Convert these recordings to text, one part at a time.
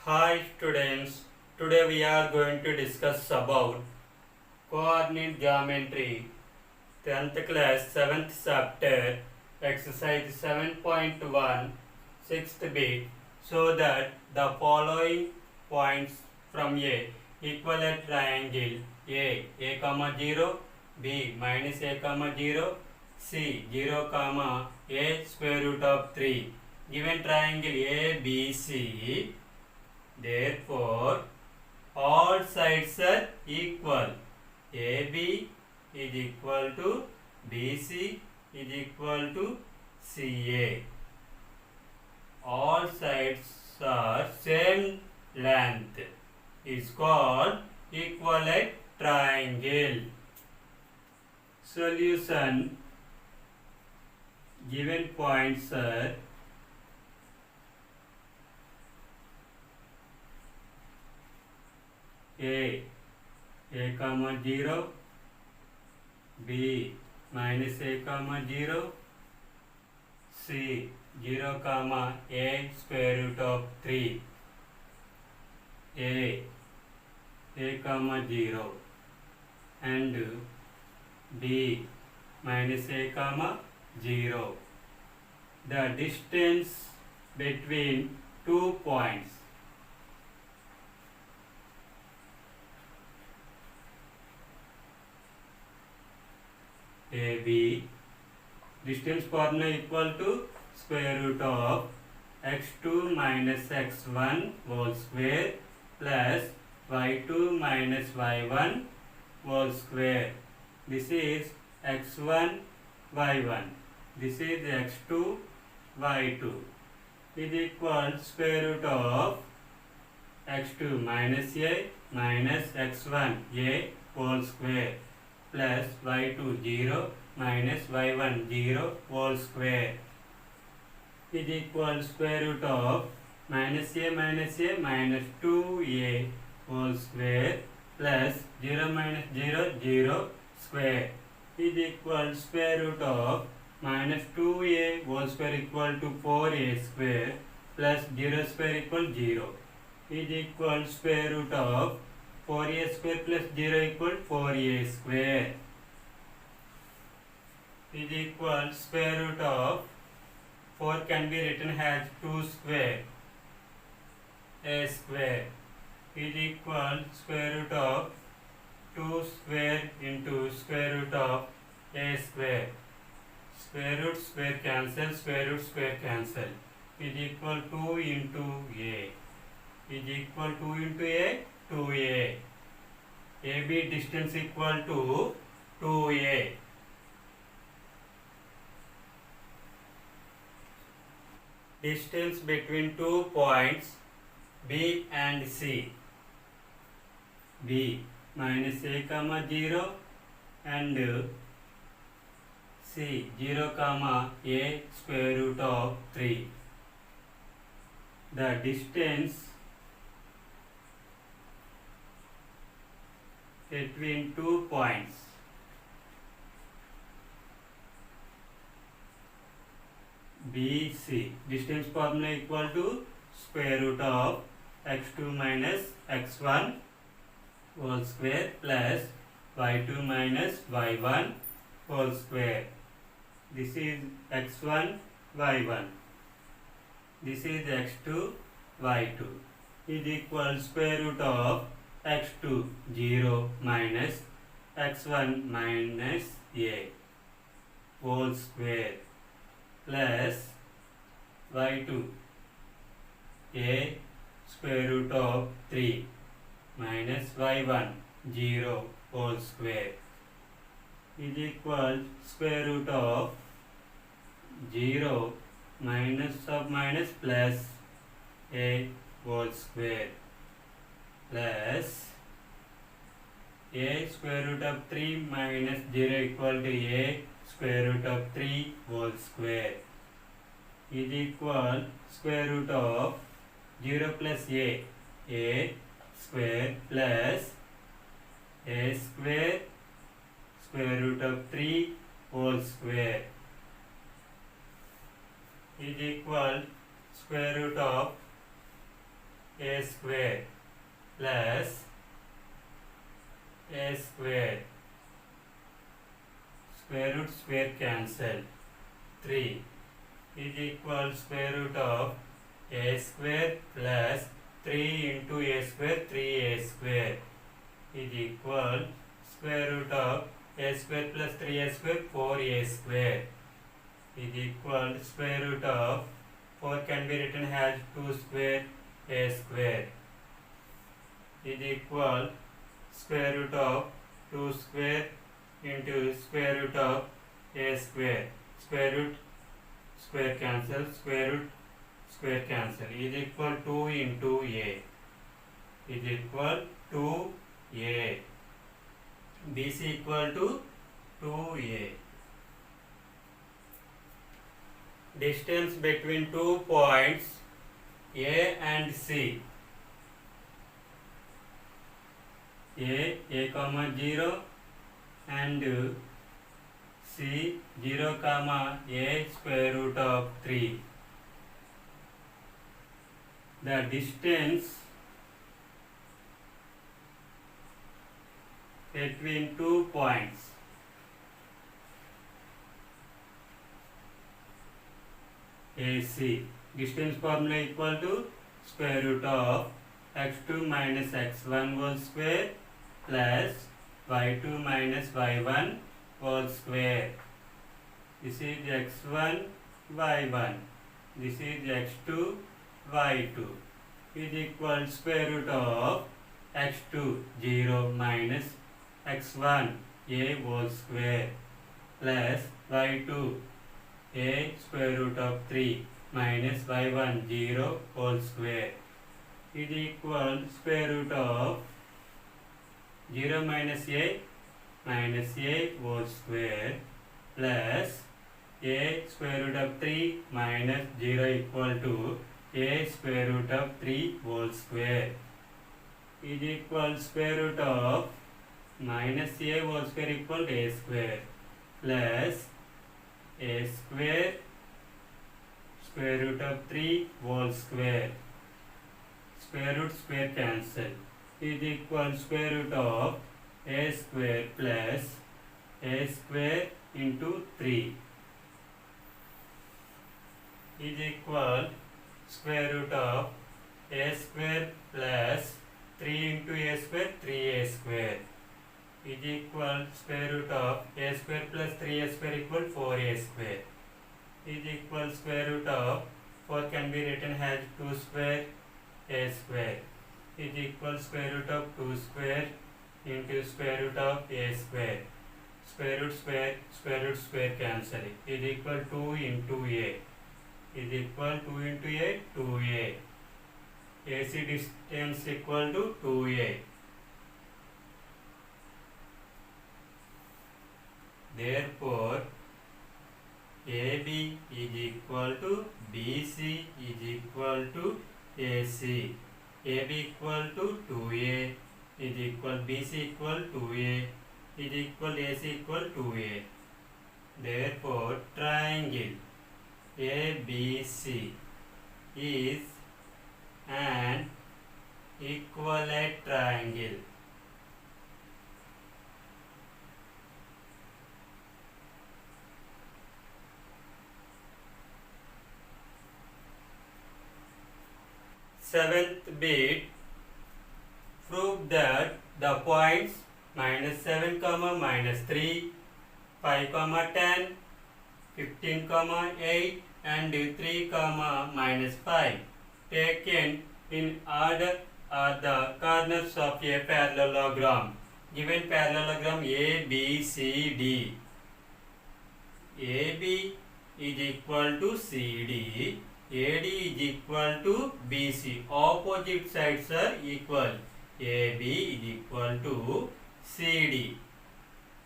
Hi students, today we are going to discuss about coordinate geometry, 10th class 7th chapter, exercise 7.1, 6th bit, so that the following points from equal a triangle a comma 0, b minus a comma 0, c 0 comma a square root of 3. Given triangle ABC, therefore, all sides are equal. AB is equal to BC is equal to CA. All sides are same length. Is called equivalent triangle. Solution: given points are a comma 0, b minus a comma 0, c 0 comma a square root of 3, a comma 0 and b minus a comma 0. The distance between 2 points AB, distance formula equal to square root of x2 minus x1 whole square plus y2 minus y1 whole square. This is x1 y1. This is x2 y2 is equal square root of x2 minus a minus x1 a whole square plus y2 0 minus y1 0 whole square is equal square root of minus a minus 2a whole square plus 0 minus 0 0 square is equal square root of minus 2a whole square equal to 4a square plus 0 square equal 0 is equal square root of 4a square plus 0 equal 4a square is equal square root of 4 can be written as 2 square a square is equal square root of 2 square into square root of a square. Square root square cancel, square root square cancel is equal 2 into a is equal 2 into a 2a. AB distance equal to 2a. Distance between 2 points B and C. B minus a comma 0 and C 0 comma a square root of 3. The distance between 2 points B, C, distance formula equal to square root of x2 minus x1 whole square plus y2 minus y1 whole square. This is x1 y1. This is x2 y2 is equal square root of x2 0 minus x1 minus a whole square plus y2 a square root of 3 minus y1 0 whole square is equal square root of 0 minus of minus plus a whole square plus a square root of 3 minus 0 equal to a square root of 3 whole square is equal square root of 0 plus a square plus a square square root of 3 whole square is equal square root of a square plus a square. Square root square cancel. 3 is equal square root of a square plus 3 into a square, 3a square is equal square root of a square plus 3a square, 4a square is equal square root of 4 can be written as 2 square a square is equal square root of 2 square into square root of a square. Square root square cancel, square root square cancel is equal 2 into a is equal 2a. BC equal to 2a. Distance between 2 points A and C. A comma 0 and C 0 comma a square root of 3. The distance between 2 points AC. Distance formula equal to square root of x2 minus x1 whole square plus y2 minus y1 whole square. This is x1, y1. This is x2, y2 is equal square root of x2 0 minus x1 a whole square plus y2 a square root of 3 minus y1 0 whole square is equal square root of 0 minus a whole square plus a square root of 3 minus 0 equal to a square root of 3 whole square is equal square root of minus a whole square equal to a square plus a square square root of 3 whole square. Square root square cancel is equal square root of a square plus a square into 3 is equal square root of a square plus 3 into a square, 3a square is equal square root of a square plus 3a square equal 4a square is equal square root of 4 can be written as 2 square a square is equal square root of 2 square into square root of a square. Square root square cancel is equal 2 into a is equal 2 into a 2a. AC distance equal to 2a. Therefore, AB is equal to BC is equal to AC. AB equal to 2a is equal BC equal 2a is equal AC equal 2a. Therefore, triangle ABC is an equilateral triangle. Seventh bit, prove that the points minus 7 comma minus 3, 5 comma 10, 15 comma 8 and 3 comma minus 5 taken in order are the corners of a parallelogram. Given parallelogram ABCD. AB is equal to CD. AD is equal to BC. Opposite sides are equal. AB is equal to CD.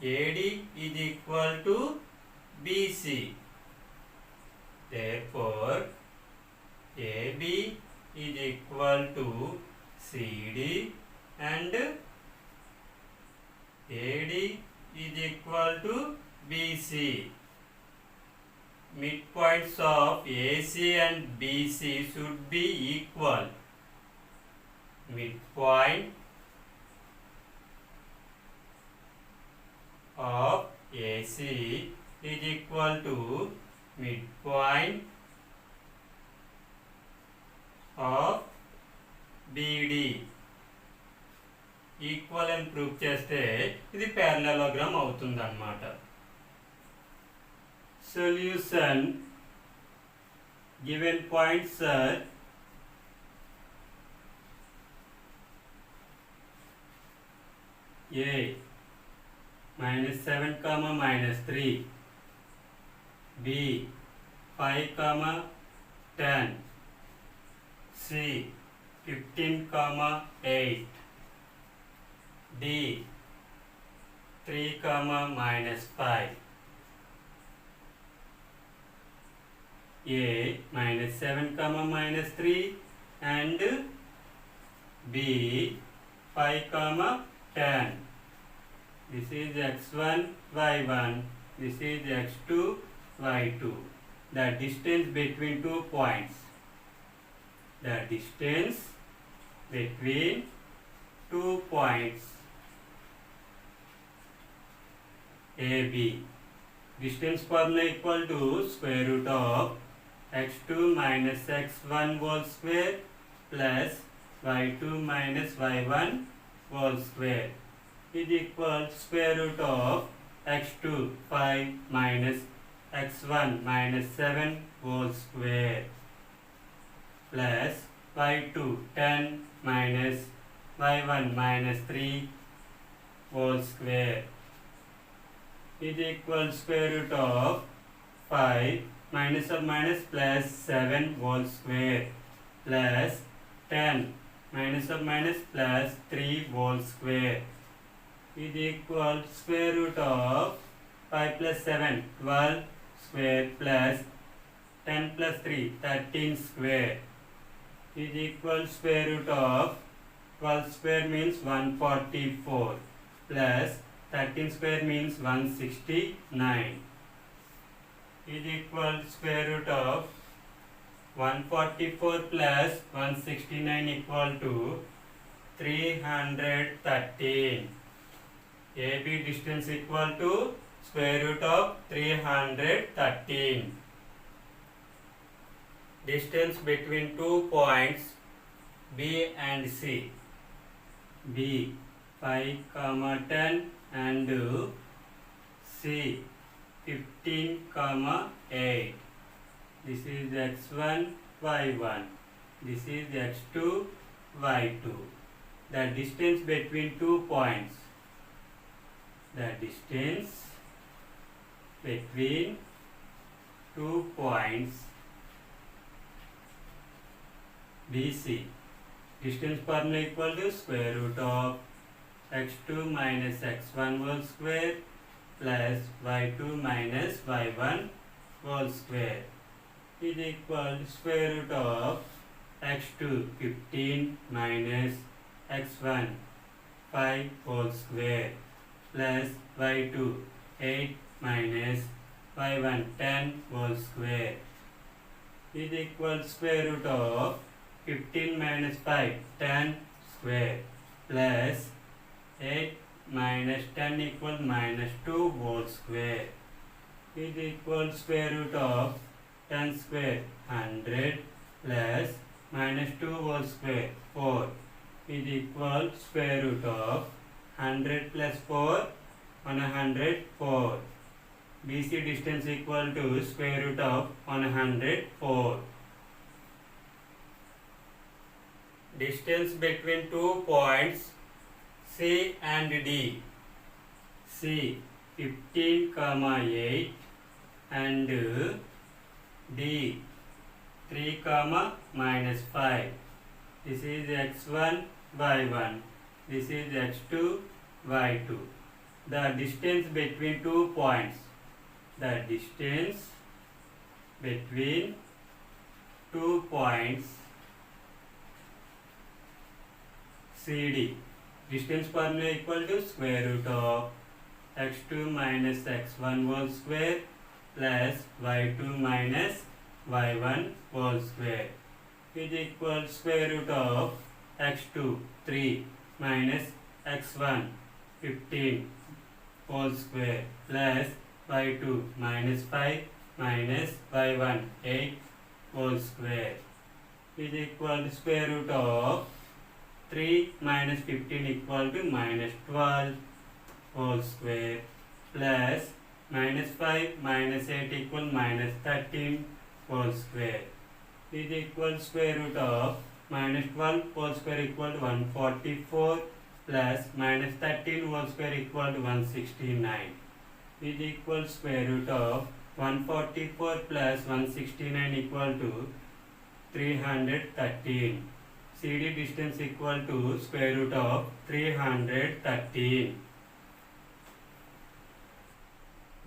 AD is equal to BC. Therefore, AB is equal to CD and AD is equal to BC. Midpoints of AC and BC should be equal. midpoint of AC is equal to midpoint of BD. Equal అని prove చేస్తే ఇది parallelogram అవుతుంది అన్నమాట. Solution given points are A -7, -3, B 5, 10, C 15, 8, D 3, -5. A -7, -3 and B 5, 10. This is x1, y1. This is x2, y2. The distance between 2 points. The distance between 2 points AB. Distance formula equal to square root of x2 minus x1 whole square plus y2 minus y1 whole square is equal square root of x2 5 minus x1 minus 7 whole square plus y2 10 minus y1 minus 3 whole square is equal square root of 5 minus or minus plus 7 whole square plus 10 minus or minus plus 3 whole square is equal square root of 5 plus 7 12 square plus 10 plus 3 13 square is equal square root of 12 square means 144 plus 13 square means 169 is equal square root of 144 plus 169 equal to 313. AB distance equal to square root of 313. Distance between 2 points B and C. B 5, 10 and C 15, 8. This is x1, y1. This is x2, y2. The distance between 2 points. The distance between 2 points BC. Distance formula equal to square root of x2 minus x1 whole square plus y2 minus y1 whole square is equal to square root of x2 15 minus x1 5 whole square plus y2 8 minus y1 10 whole square is equal square root of 15 minus 5 10 square plus 8 minus 10 equal minus 2 whole square is equal square root of 10 square 100 plus minus 2 whole square 4 is equal square root of 100 plus 4 104. BC distance equal to square root of 104. Distance between 2 points C and D. C 15, 8 and D 3, minus 5. This is x1, y1. This is x2, y2. The distance between 2 points. The distance between 2 points CD. Distance formula equal to square root of x2 minus x1 whole square plus y2 minus y1 whole square is equal square root of x2 3 minus x1 15 whole square plus y2 minus 5 minus y1 8 whole square is equal to square root of 3 minus 15 equal to minus 12 whole square plus minus 5 minus 8 equal minus 13 whole square is equal to square root of minus 12 whole square equal to 144 plus minus 13 whole square equal to 169 is equal to square root of 144 plus 169 equal to 313. CD distance equal to square root of 313.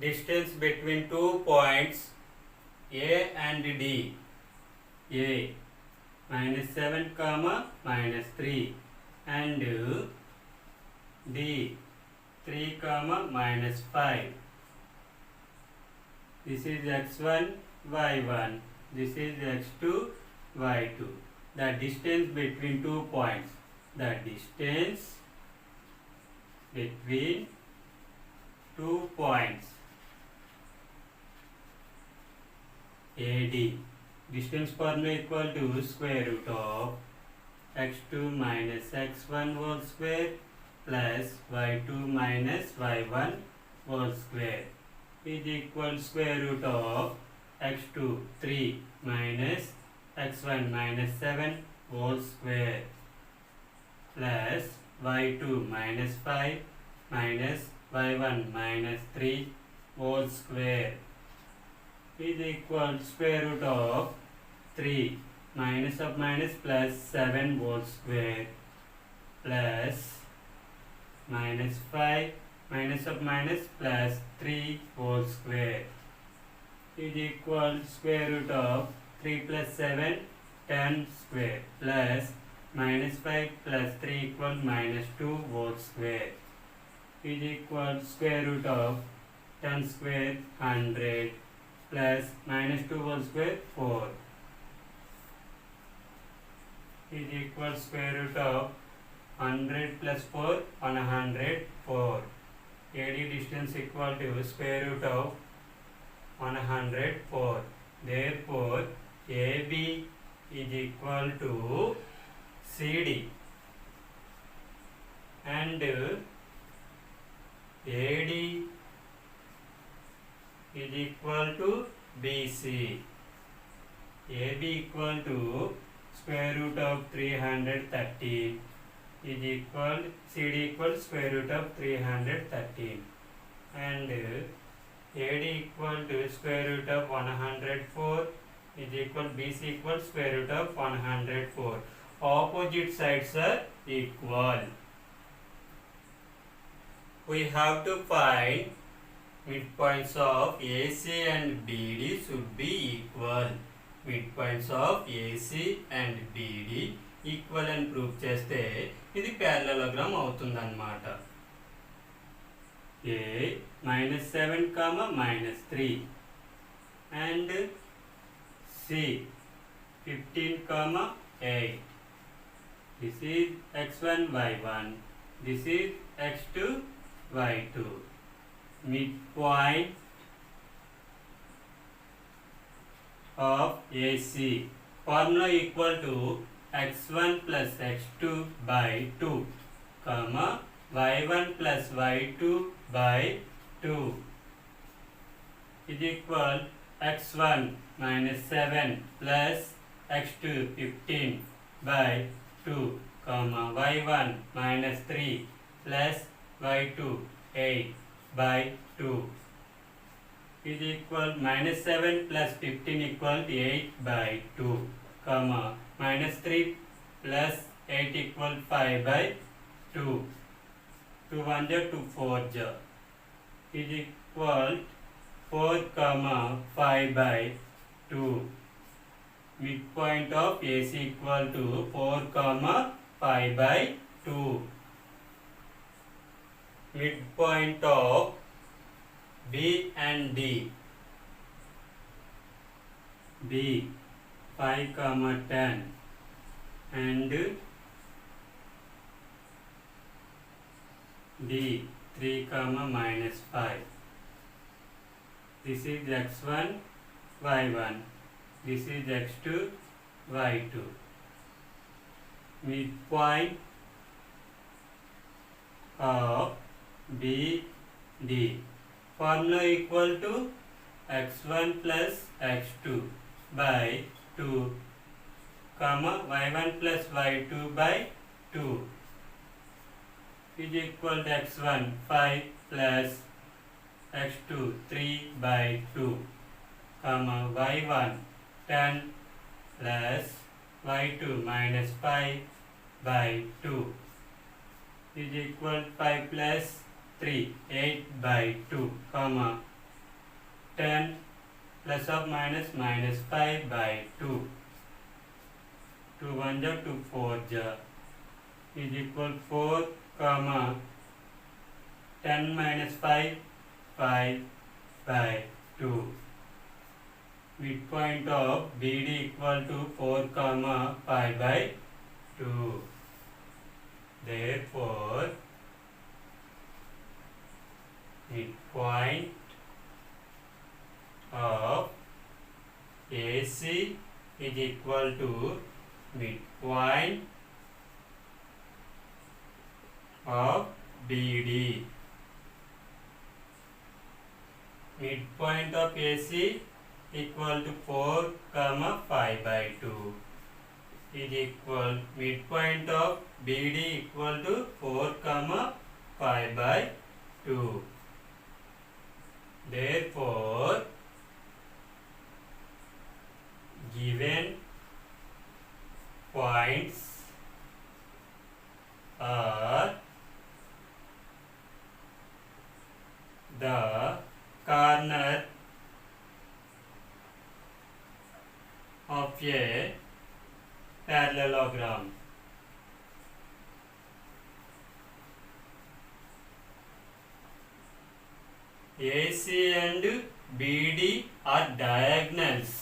Distance between 2 points A and D. A minus 7 comma minus 3 and D 3 comma minus 5. This is x1 y1. This is x2 y2. The distance between 2 points. The distance between 2 points AD. Distance formula equal to square root of x2 minus x1 whole square plus y2 minus y1 whole square is equal to square root of x2 3 minus x1 minus 7 whole square plus y2 minus 5 minus y1 minus 3 whole square is equal to square root of 3 minus of minus plus 7 whole square plus minus 5 minus of minus plus 3 whole square is equal to square root of 3 plus 7 10 square plus minus 5 plus 3 equal minus 2 whole square is equal to square root of 10 square 100 plus minus 2 whole square 4 is equal to square root of 100 plus 4 104. AD distance equal to square root of 104. Therefore, AB is equal to CD and AD is equal to BC. AB equal to square root of 313 is equal CD equal square root of 313 and AD equal to square root of 104 is equal BC equal square root of 104. Opposite sides are equal. We have to find midpoints of AC and BD should be equal. Midpoints of AC and BD equal and prove చేస్తే ఇది parallelogram అవుతుందన్నమాట. A minus 7 comma minus 3 and C 15 comma 8. This is x1 y1. This is x2 y2. Midpoint of AC formula equal to x1 plus x2 by 2 comma y1 plus y2 by 2 is equal x1 minus 7 plus x2 15 by 2 comma y1 minus 3 plus y2 8 by 2 is equal minus 7 plus 15 equal to 8 by 2 comma minus 3 plus 8 equal 5 by 2 2 1 ja 2 4 ja is equal 4 comma 5 by 2. Midpoint of AC equal to 4 comma 5 by 2. Midpoint of B and D. B 5 comma 10 and D 3 comma minus 5. This is x1 y1. This is x2 y2. Midpoint of BD. Formula equal to x1 plus x2 by 2 comma y1 plus y2 by 2 is equal to x1 5 plus x2 3 by 2 comma y1 10 plus y2 minus 5 by 2 is equal to 5 plus 3 8 by 2 comma 10 plus or minus minus 5 by 2 2 1 ja 2 4 ja is equal to 4 comma 10 minus 5 5 by 2. Midpoint of BD equal to 4 comma 5 by 2. Therefore, midpoint of AC is equal to midpoint of BD. Midpoint of AC equal to 4 comma 5 by 2 is equal midpoint of BD equal to 4 comma 5 by 2. Therefore, given points are the corner of a parallelogram. AC and BD are diagonals